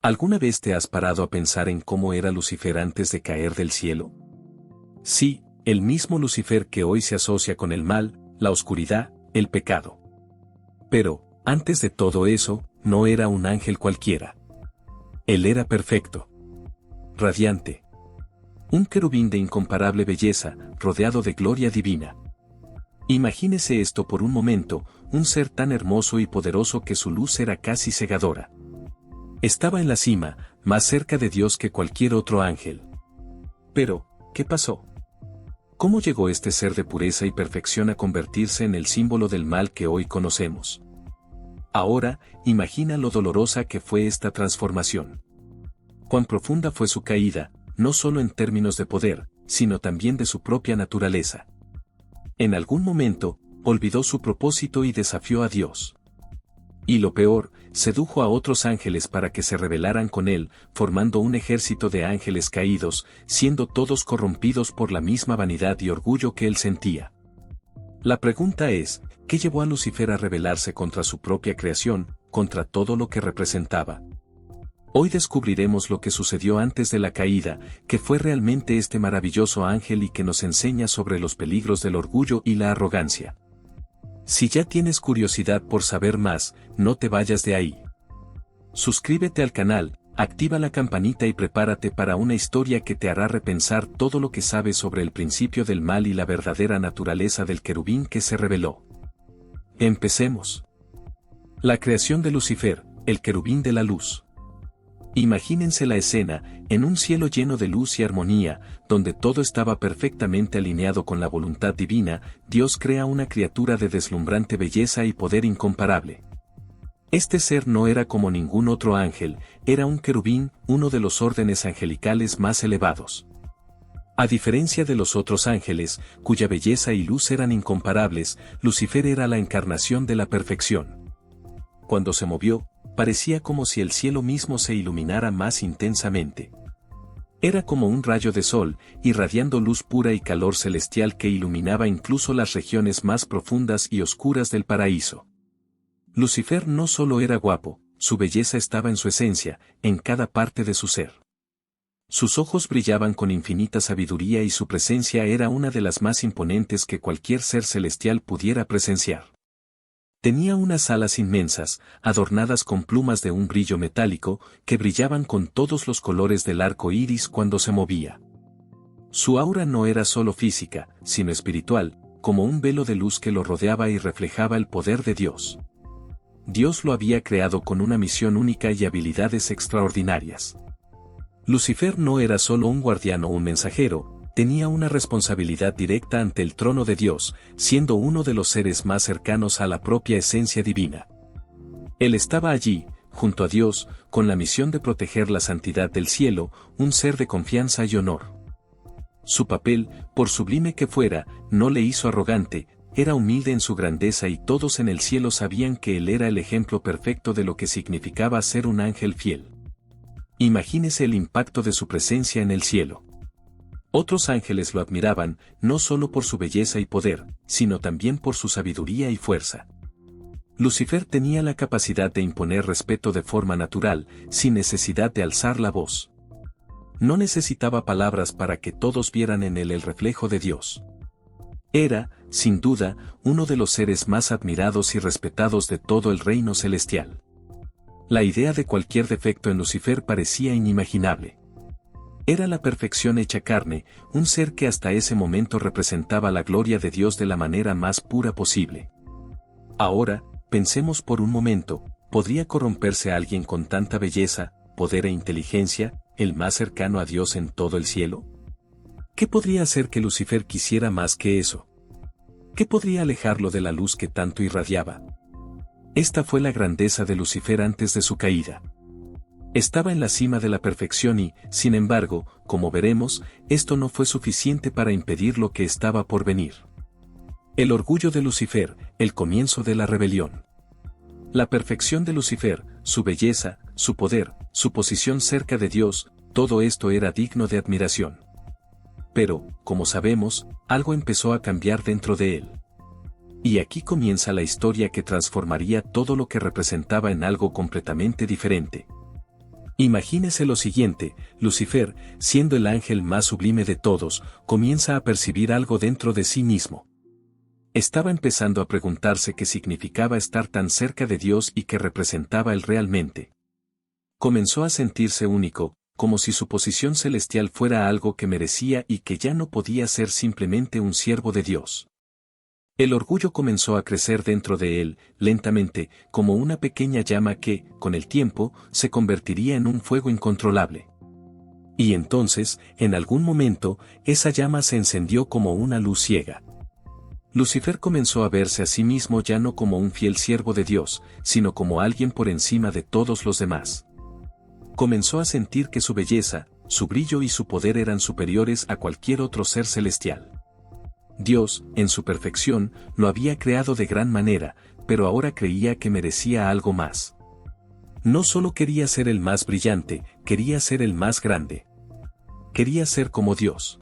¿Alguna vez te has parado a pensar en cómo era Lucifer antes de caer del cielo? Sí, el mismo Lucifer que hoy se asocia con el mal, la oscuridad, el pecado. Pero, antes de todo eso, no era un ángel cualquiera. Él era perfecto. Radiante. Un querubín de incomparable belleza, rodeado de gloria divina. Imagínese esto por un momento, un ser tan hermoso y poderoso que su luz era casi cegadora. Estaba en la cima, más cerca de Dios que cualquier otro ángel. Pero, ¿qué pasó? ¿Cómo llegó este ser de pureza y perfección a convertirse en el símbolo del mal que hoy conocemos? Ahora, imagina lo dolorosa que fue esta transformación. Cuán profunda fue su caída, no solo en términos de poder, sino también de su propia naturaleza. En algún momento, olvidó su propósito y desafió a Dios. Y lo peor, sedujo a otros ángeles para que se rebelaran con él, formando un ejército de ángeles caídos, siendo todos corrompidos por la misma vanidad y orgullo que él sentía. La pregunta es, ¿qué llevó a Lucifer a rebelarse contra su propia creación, contra todo lo que representaba? Hoy descubriremos lo que sucedió antes de la caída, que fue realmente este maravilloso ángel y que nos enseña sobre los peligros del orgullo y la arrogancia. Si ya tienes curiosidad por saber más, no te vayas de ahí. Suscríbete al canal, activa la campanita y prepárate para una historia que te hará repensar todo lo que sabes sobre el principio del mal y la verdadera naturaleza del querubín que se rebeló. Empecemos. La creación de Lucifer, el querubín de la luz. Imagínense la escena, en un cielo lleno de luz y armonía, donde todo estaba perfectamente alineado con la voluntad divina, Dios crea una criatura de deslumbrante belleza y poder incomparable. Este ser no era como ningún otro ángel, era un querubín, uno de los órdenes angelicales más elevados. A diferencia de los otros ángeles, cuya belleza y luz eran incomparables, Lucifer era la encarnación de la perfección. Cuando se movió, parecía como si el cielo mismo se iluminara más intensamente. Era como un rayo de sol, irradiando luz pura y calor celestial que iluminaba incluso las regiones más profundas y oscuras del paraíso. Lucifer no solo era guapo, su belleza estaba en su esencia, en cada parte de su ser. Sus ojos brillaban con infinita sabiduría y su presencia era una de las más imponentes que cualquier ser celestial pudiera presenciar. Tenía unas alas inmensas, adornadas con plumas de un brillo metálico, que brillaban con todos los colores del arco iris cuando se movía. Su aura no era solo física, sino espiritual, como un velo de luz que lo rodeaba y reflejaba el poder de Dios. Dios lo había creado con una misión única y habilidades extraordinarias. Lucifer no era solo un guardián o un mensajero, tenía una responsabilidad directa ante el trono de Dios, siendo uno de los seres más cercanos a la propia esencia divina. Él estaba allí, junto a Dios, con la misión de proteger la santidad del cielo, un ser de confianza y honor. Su papel, por sublime que fuera, no le hizo arrogante, era humilde en su grandeza y todos en el cielo sabían que él era el ejemplo perfecto de lo que significaba ser un ángel fiel. Imagínese el impacto de su presencia en el cielo. Otros ángeles lo admiraban, no solo por su belleza y poder, sino también por su sabiduría y fuerza. Lucifer tenía la capacidad de imponer respeto de forma natural, sin necesidad de alzar la voz. No necesitaba palabras para que todos vieran en él el reflejo de Dios. Era, sin duda, uno de los seres más admirados y respetados de todo el reino celestial. La idea de cualquier defecto en Lucifer parecía inimaginable. Era la perfección hecha carne, un ser que hasta ese momento representaba la gloria de Dios de la manera más pura posible. Ahora, pensemos por un momento, ¿podría corromperse alguien con tanta belleza, poder e inteligencia, el más cercano a Dios en todo el cielo? ¿Qué podría hacer que Lucifer quisiera más que eso? ¿Qué podría alejarlo de la luz que tanto irradiaba? Esta fue la grandeza de Lucifer antes de su caída. Estaba en la cima de la perfección y, sin embargo, como veremos, esto no fue suficiente para impedir lo que estaba por venir. El orgullo de Lucifer, el comienzo de la rebelión. La perfección de Lucifer, su belleza, su poder, su posición cerca de Dios, todo esto era digno de admiración. Pero, como sabemos, algo empezó a cambiar dentro de él. Y aquí comienza la historia que transformaría todo lo que representaba en algo completamente diferente. Imagínese lo siguiente: Lucifer, siendo el ángel más sublime de todos, comienza a percibir algo dentro de sí mismo. Estaba empezando a preguntarse qué significaba estar tan cerca de Dios y qué representaba él realmente. Comenzó a sentirse único, como si su posición celestial fuera algo que merecía y que ya no podía ser simplemente un siervo de Dios. El orgullo comenzó a crecer dentro de él, lentamente, como una pequeña llama que, con el tiempo, se convertiría en un fuego incontrolable. Y entonces, en algún momento, esa llama se encendió como una luz ciega. Lucifer comenzó a verse a sí mismo ya no como un fiel siervo de Dios, sino como alguien por encima de todos los demás. Comenzó a sentir que su belleza, su brillo y su poder eran superiores a cualquier otro ser celestial. Dios, en su perfección, lo había creado de gran manera, pero ahora creía que merecía algo más. No solo quería ser el más brillante, quería ser el más grande. Quería ser como Dios.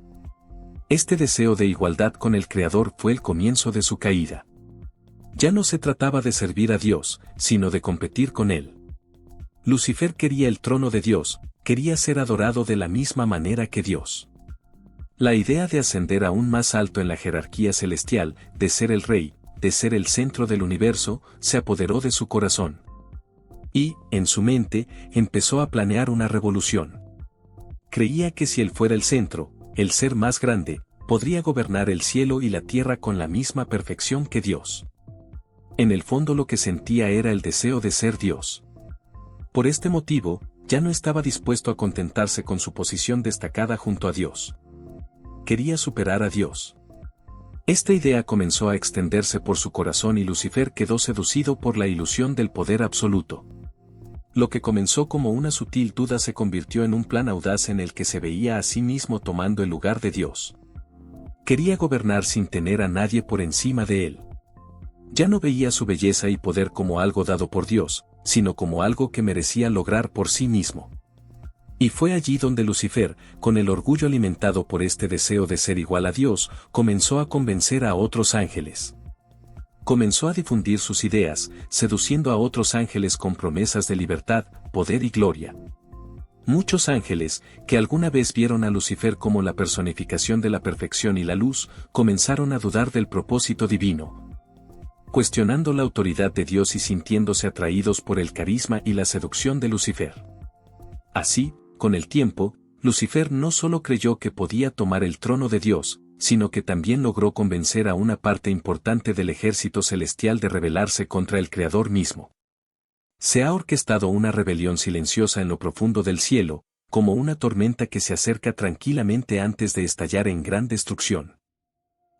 Este deseo de igualdad con el Creador fue el comienzo de su caída. Ya no se trataba de servir a Dios, sino de competir con Él. Lucifer quería el trono de Dios, quería ser adorado de la misma manera que Dios. La idea de ascender aún más alto en la jerarquía celestial, de ser el rey, de ser el centro del universo, se apoderó de su corazón. Y, en su mente, empezó a planear una revolución. Creía que si él fuera el centro, el ser más grande, podría gobernar el cielo y la tierra con la misma perfección que Dios. En el fondo lo que sentía era el deseo de ser Dios. Por este motivo, ya no estaba dispuesto a contentarse con su posición destacada junto a Dios. Quería superar a Dios. Esta idea comenzó a extenderse por su corazón y Lucifer quedó seducido por la ilusión del poder absoluto. Lo que comenzó como una sutil duda se convirtió en un plan audaz en el que se veía a sí mismo tomando el lugar de Dios. Quería gobernar sin tener a nadie por encima de él. Ya no veía su belleza y poder como algo dado por Dios, sino como algo que merecía lograr por sí mismo. Y fue allí donde Lucifer, con el orgullo alimentado por este deseo de ser igual a Dios, comenzó a convencer a otros ángeles. Comenzó a difundir sus ideas, seduciendo a otros ángeles con promesas de libertad, poder y gloria. Muchos ángeles, que alguna vez vieron a Lucifer como la personificación de la perfección y la luz, comenzaron a dudar del propósito divino, cuestionando la autoridad de Dios y sintiéndose atraídos por el carisma y la seducción de Lucifer. Así, con el tiempo, Lucifer no solo creyó que podía tomar el trono de Dios, sino que también logró convencer a una parte importante del ejército celestial de rebelarse contra el Creador mismo. Se ha orquestado una rebelión silenciosa en lo profundo del cielo, como una tormenta que se acerca tranquilamente antes de estallar en gran destrucción.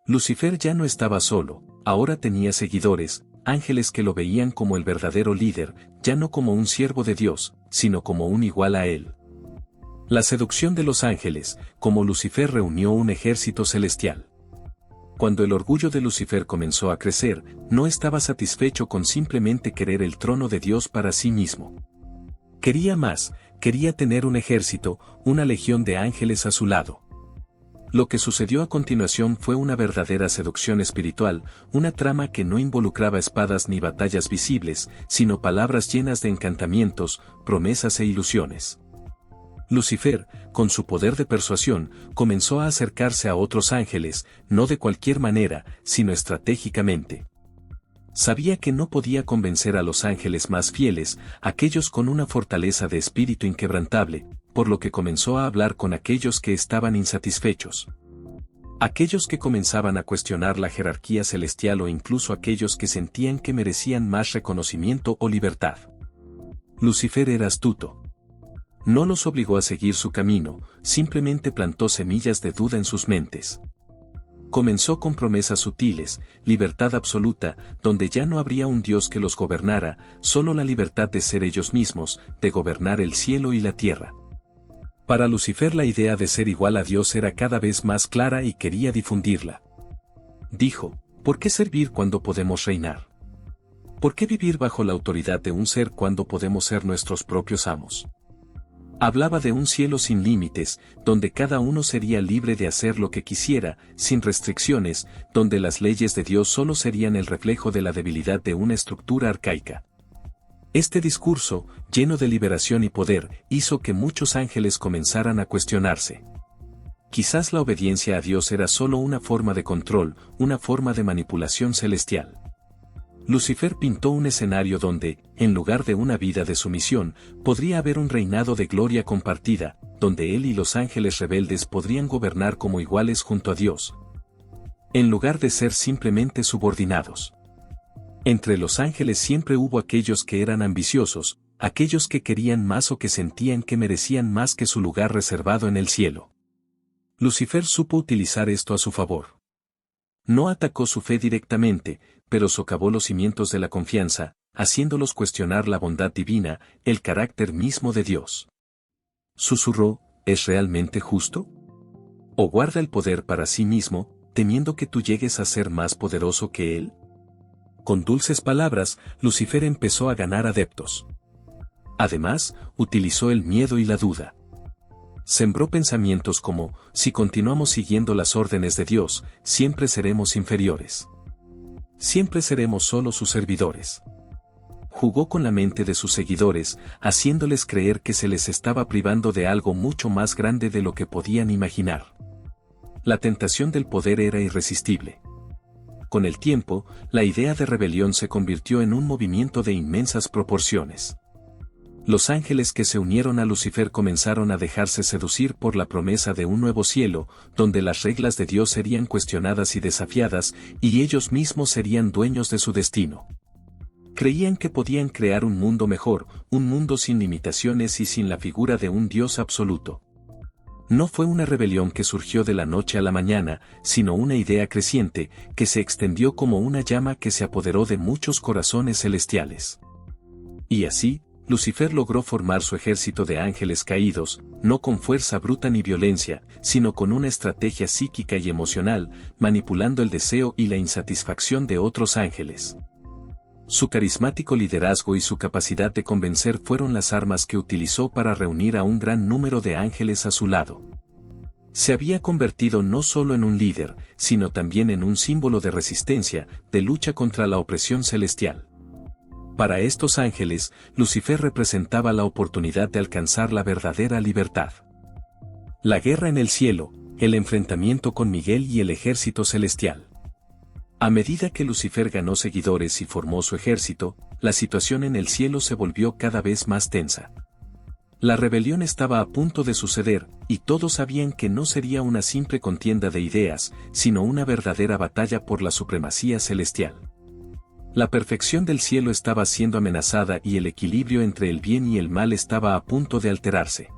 Lucifer ya no estaba solo, ahora tenía seguidores, ángeles que lo veían como el verdadero líder, ya no como un siervo de Dios, sino como un igual a él. La seducción de los ángeles, como Lucifer reunió un ejército celestial. Cuando el orgullo de Lucifer comenzó a crecer, no estaba satisfecho con simplemente querer el trono de Dios para sí mismo. Quería más, quería tener un ejército, una legión de ángeles a su lado. Lo que sucedió a continuación fue una verdadera seducción espiritual, una trama que no involucraba espadas ni batallas visibles, sino palabras llenas de encantamientos, promesas e ilusiones. Lucifer, con su poder de persuasión, comenzó a acercarse a otros ángeles, no de cualquier manera, sino estratégicamente. Sabía que no podía convencer a los ángeles más fieles, aquellos con una fortaleza de espíritu inquebrantable, por lo que comenzó a hablar con aquellos que estaban insatisfechos. Aquellos que comenzaban a cuestionar la jerarquía celestial o incluso aquellos que sentían que merecían más reconocimiento o libertad. Lucifer era astuto. No los obligó a seguir su camino, simplemente plantó semillas de duda en sus mentes. Comenzó con promesas sutiles, libertad absoluta, donde ya no habría un Dios que los gobernara, solo la libertad de ser ellos mismos, de gobernar el cielo y la tierra. Para Lucifer la idea de ser igual a Dios era cada vez más clara y quería difundirla. Dijo, ¿por qué servir cuando podemos reinar? ¿Por qué vivir bajo la autoridad de un ser cuando podemos ser nuestros propios amos? Hablaba de un cielo sin límites, donde cada uno sería libre de hacer lo que quisiera, sin restricciones, donde las leyes de Dios solo serían el reflejo de la debilidad de una estructura arcaica. Este discurso, lleno de liberación y poder, hizo que muchos ángeles comenzaran a cuestionarse. Quizás la obediencia a Dios era solo una forma de control, una forma de manipulación celestial. Lucifer pintó un escenario donde, en lugar de una vida de sumisión, podría haber un reinado de gloria compartida, donde él y los ángeles rebeldes podrían gobernar como iguales junto a Dios, en lugar de ser simplemente subordinados. Entre los ángeles siempre hubo aquellos que eran ambiciosos, aquellos que querían más o que sentían que merecían más que su lugar reservado en el cielo. Lucifer supo utilizar esto a su favor. No atacó su fe directamente, pero socavó los cimientos de la confianza, haciéndolos cuestionar la bondad divina, el carácter mismo de Dios. Susurró, ¿es realmente justo? ¿O guarda el poder para sí mismo, temiendo que tú llegues a ser más poderoso que él? Con dulces palabras, Lucifer empezó a ganar adeptos. Además, utilizó el miedo y la duda. Sembró pensamientos como, si continuamos siguiendo las órdenes de Dios, siempre seremos inferiores. Siempre seremos solo sus servidores. Jugó con la mente de sus seguidores, haciéndoles creer que se les estaba privando de algo mucho más grande de lo que podían imaginar. La tentación del poder era irresistible. Con el tiempo, la idea de rebelión se convirtió en un movimiento de inmensas proporciones. Los ángeles que se unieron a Lucifer comenzaron a dejarse seducir por la promesa de un nuevo cielo, donde las reglas de Dios serían cuestionadas y desafiadas, y ellos mismos serían dueños de su destino. Creían que podían crear un mundo mejor, un mundo sin limitaciones y sin la figura de un Dios absoluto. No fue una rebelión que surgió de la noche a la mañana, sino una idea creciente, que se extendió como una llama que se apoderó de muchos corazones celestiales. Y así, Lucifer logró formar su ejército de ángeles caídos, no con fuerza bruta ni violencia, sino con una estrategia psíquica y emocional, manipulando el deseo y la insatisfacción de otros ángeles. Su carismático liderazgo y su capacidad de convencer fueron las armas que utilizó para reunir a un gran número de ángeles a su lado. Se había convertido no solo en un líder, sino también en un símbolo de resistencia, de lucha contra la opresión celestial. Para estos ángeles, Lucifer representaba la oportunidad de alcanzar la verdadera libertad. La guerra en el cielo, el enfrentamiento con Miguel y el ejército celestial. A medida que Lucifer ganó seguidores y formó su ejército, la situación en el cielo se volvió cada vez más tensa. La rebelión estaba a punto de suceder, y todos sabían que no sería una simple contienda de ideas, sino una verdadera batalla por la supremacía celestial. La perfección del cielo estaba siendo amenazada y el equilibrio entre el bien y el mal estaba a punto de alterarse.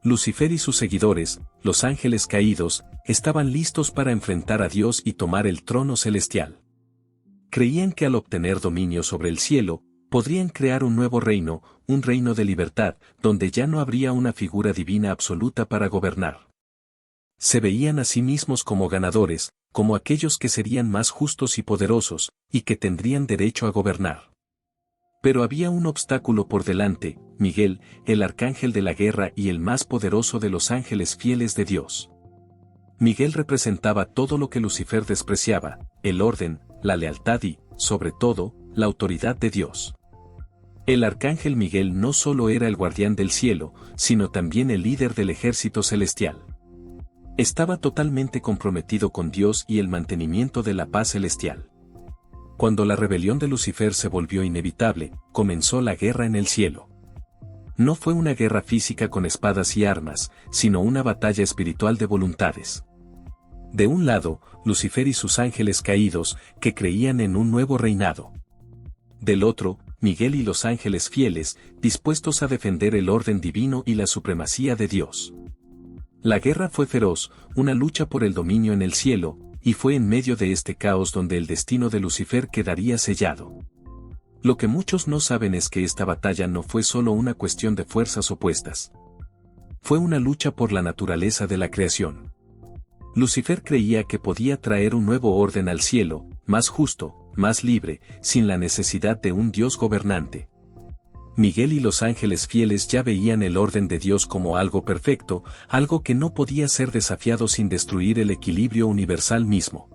Lucifer y sus seguidores, los ángeles caídos, estaban listos para enfrentar a Dios y tomar el trono celestial. Creían que al obtener dominio sobre el cielo, podrían crear un nuevo reino, un reino de libertad, donde ya no habría una figura divina absoluta para gobernar. Se veían a sí mismos como ganadores, como aquellos que serían más justos y poderosos, y que tendrían derecho a gobernar. Pero había un obstáculo por delante, Miguel, el arcángel de la guerra y el más poderoso de los ángeles fieles de Dios. Miguel representaba todo lo que Lucifer despreciaba, el orden, la lealtad y, sobre todo, la autoridad de Dios. El arcángel Miguel no solo era el guardián del cielo, sino también el líder del ejército celestial. Estaba totalmente comprometido con Dios y el mantenimiento de la paz celestial. Cuando la rebelión de Lucifer se volvió inevitable, comenzó la guerra en el cielo. No fue una guerra física con espadas y armas, sino una batalla espiritual de voluntades. De un lado, Lucifer y sus ángeles caídos, que creían en un nuevo reinado. Del otro, Miguel y los ángeles fieles, dispuestos a defender el orden divino y la supremacía de Dios. La guerra fue feroz, una lucha por el dominio en el cielo, y fue en medio de este caos donde el destino de Lucifer quedaría sellado. Lo que muchos no saben es que esta batalla no fue solo una cuestión de fuerzas opuestas. Fue una lucha por la naturaleza de la creación. Lucifer creía que podía traer un nuevo orden al cielo, más justo, más libre, sin la necesidad de un Dios gobernante. Miguel y los ángeles fieles ya veían el orden de Dios como algo perfecto, algo que no podía ser desafiado sin destruir el equilibrio universal mismo.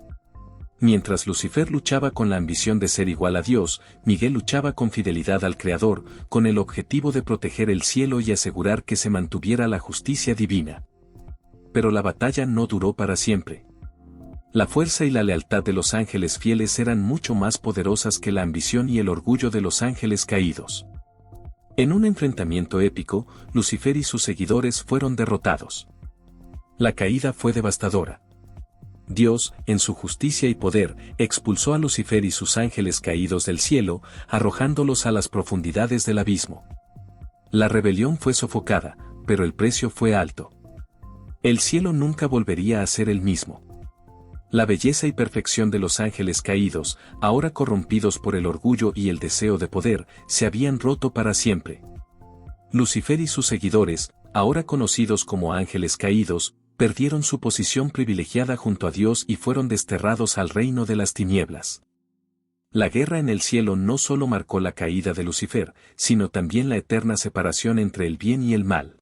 Mientras Lucifer luchaba con la ambición de ser igual a Dios, Miguel luchaba con fidelidad al Creador, con el objetivo de proteger el cielo y asegurar que se mantuviera la justicia divina. Pero la batalla no duró para siempre. La fuerza y la lealtad de los ángeles fieles eran mucho más poderosas que la ambición y el orgullo de los ángeles caídos. En un enfrentamiento épico, Lucifer y sus seguidores fueron derrotados. La caída fue devastadora. Dios, en su justicia y poder, expulsó a Lucifer y sus ángeles caídos del cielo, arrojándolos a las profundidades del abismo. La rebelión fue sofocada, pero el precio fue alto. El cielo nunca volvería a ser el mismo. La belleza y perfección de los ángeles caídos, ahora corrompidos por el orgullo y el deseo de poder, se habían roto para siempre. Lucifer y sus seguidores, ahora conocidos como ángeles caídos, perdieron su posición privilegiada junto a Dios y fueron desterrados al reino de las tinieblas. La guerra en el cielo no solo marcó la caída de Lucifer, sino también la eterna separación entre el bien y el mal.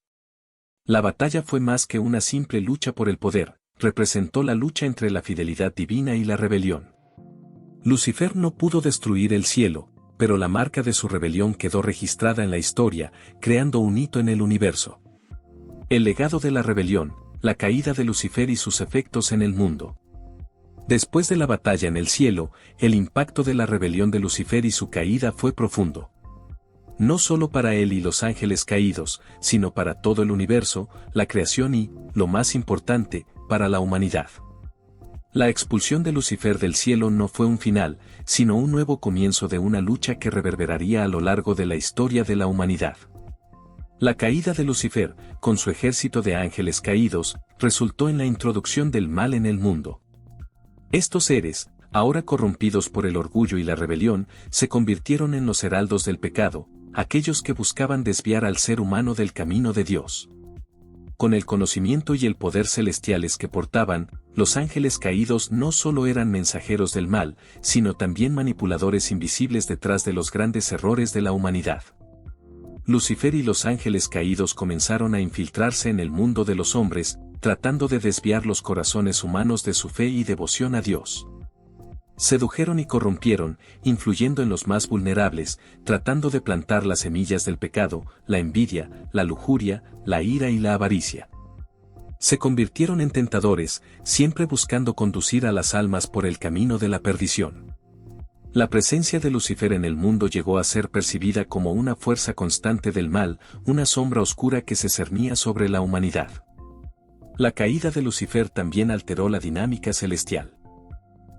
La batalla fue más que una simple lucha por el poder, representó la lucha entre la fidelidad divina y la rebelión. Lucifer no pudo destruir el cielo, pero la marca de su rebelión quedó registrada en la historia, creando un hito en el universo. El legado de la rebelión, la caída de Lucifer y sus efectos en el mundo. Después de la batalla en el cielo, el impacto de la rebelión de Lucifer y su caída fue profundo. No solo para él y los ángeles caídos, sino para todo el universo, la creación y, lo más importante, para la humanidad. La expulsión de Lucifer del cielo no fue un final, sino un nuevo comienzo de una lucha que reverberaría a lo largo de la historia de la humanidad. La caída de Lucifer, con su ejército de ángeles caídos, resultó en la introducción del mal en el mundo. Estos seres, ahora corrompidos por el orgullo y la rebelión, se convirtieron en los heraldos del pecado, aquellos que buscaban desviar al ser humano del camino de Dios. Con el conocimiento y el poder celestiales que portaban, los ángeles caídos no solo eran mensajeros del mal, sino también manipuladores invisibles detrás de los grandes errores de la humanidad. Lucifer y los ángeles caídos comenzaron a infiltrarse en el mundo de los hombres, tratando de desviar los corazones humanos de su fe y devoción a Dios. Sedujeron y corrompieron, influyendo en los más vulnerables, tratando de plantar las semillas del pecado, la envidia, la lujuria, la ira y la avaricia. Se convirtieron en tentadores, siempre buscando conducir a las almas por el camino de la perdición. La presencia de Lucifer en el mundo llegó a ser percibida como una fuerza constante del mal, una sombra oscura que se cernía sobre la humanidad. La caída de Lucifer también alteró la dinámica celestial.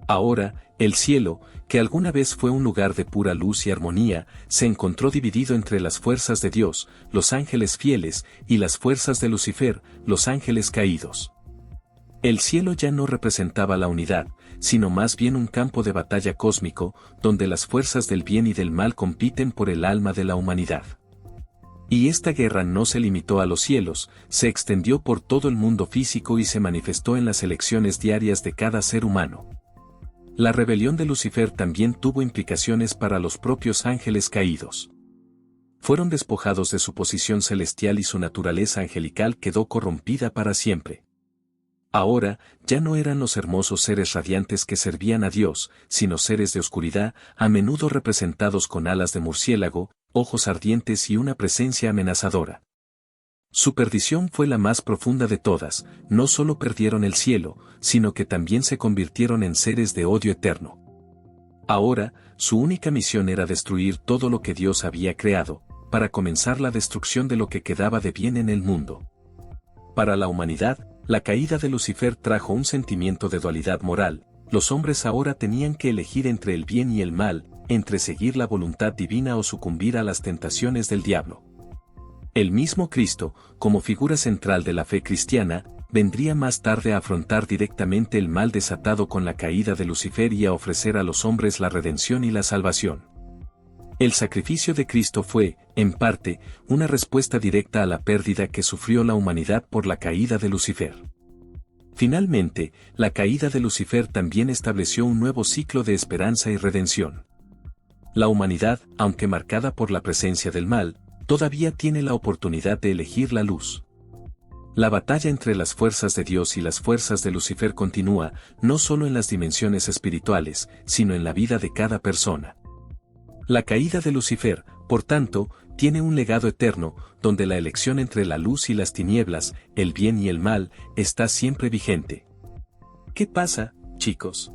Ahora, el cielo, que alguna vez fue un lugar de pura luz y armonía, se encontró dividido entre las fuerzas de Dios, los ángeles fieles, y las fuerzas de Lucifer, los ángeles caídos. El cielo ya no representaba la unidad, sino más bien un campo de batalla cósmico, donde las fuerzas del bien y del mal compiten por el alma de la humanidad. Y esta guerra no se limitó a los cielos, se extendió por todo el mundo físico y se manifestó en las elecciones diarias de cada ser humano. La rebelión de Lucifer también tuvo implicaciones para los propios ángeles caídos. Fueron despojados de su posición celestial y su naturaleza angelical quedó corrompida para siempre. Ahora, ya no eran los hermosos seres radiantes que servían a Dios, sino seres de oscuridad, a menudo representados con alas de murciélago, ojos ardientes y una presencia amenazadora. Su perdición fue la más profunda de todas, no solo perdieron el cielo, sino que también se convirtieron en seres de odio eterno. Ahora, su única misión era destruir todo lo que Dios había creado, para comenzar la destrucción de lo que quedaba de bien en el mundo. Para la humanidad, la caída de Lucifer trajo un sentimiento de dualidad moral, los hombres ahora tenían que elegir entre el bien y el mal, entre seguir la voluntad divina o sucumbir a las tentaciones del diablo. El mismo Cristo, como figura central de la fe cristiana, vendría más tarde a afrontar directamente el mal desatado con la caída de Lucifer y a ofrecer a los hombres la redención y la salvación. El sacrificio de Cristo fue, en parte, una respuesta directa a la pérdida que sufrió la humanidad por la caída de Lucifer. Finalmente, la caída de Lucifer también estableció un nuevo ciclo de esperanza y redención. La humanidad, aunque marcada por la presencia del mal, todavía tiene la oportunidad de elegir la luz. La batalla entre las fuerzas de Dios y las fuerzas de Lucifer continúa, no solo en las dimensiones espirituales, sino en la vida de cada persona. La caída de Lucifer, por tanto, tiene un legado eterno, donde la elección entre la luz y las tinieblas, el bien y el mal, está siempre vigente. ¿Qué pasa, chicos?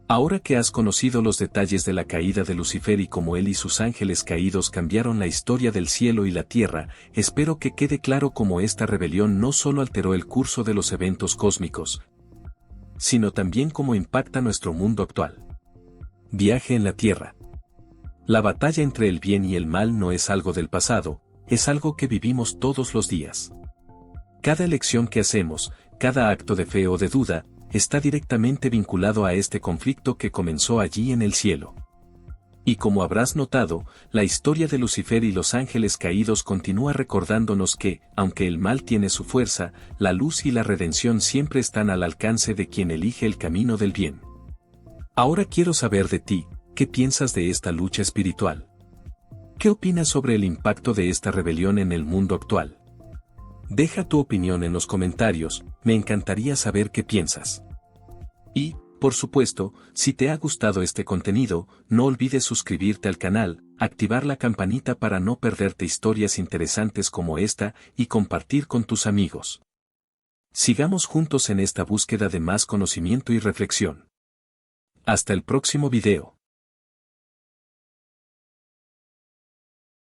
Ahora que has conocido los detalles de la caída de Lucifer y cómo él y sus ángeles caídos cambiaron la historia del cielo y la tierra, espero que quede claro cómo esta rebelión no solo alteró el curso de los eventos cósmicos, sino también cómo impacta nuestro mundo actual. Viaje en la Tierra. La batalla entre el bien y el mal no es algo del pasado, es algo que vivimos todos los días. Cada elección que hacemos, cada acto de fe o de duda, está directamente vinculado a este conflicto que comenzó allí en el cielo. Y como habrás notado, la historia de Lucifer y los ángeles caídos continúa recordándonos que, aunque el mal tiene su fuerza, la luz y la redención siempre están al alcance de quien elige el camino del bien. Ahora quiero saber de ti, ¿qué piensas de esta lucha espiritual? ¿Qué opinas sobre el impacto de esta rebelión en el mundo actual? Deja tu opinión en los comentarios, me encantaría saber qué piensas. Y, por supuesto, si te ha gustado este contenido, no olvides suscribirte al canal, activar la campanita para no perderte historias interesantes como esta y compartir con tus amigos. Sigamos juntos en esta búsqueda de más conocimiento y reflexión. Hasta el próximo video.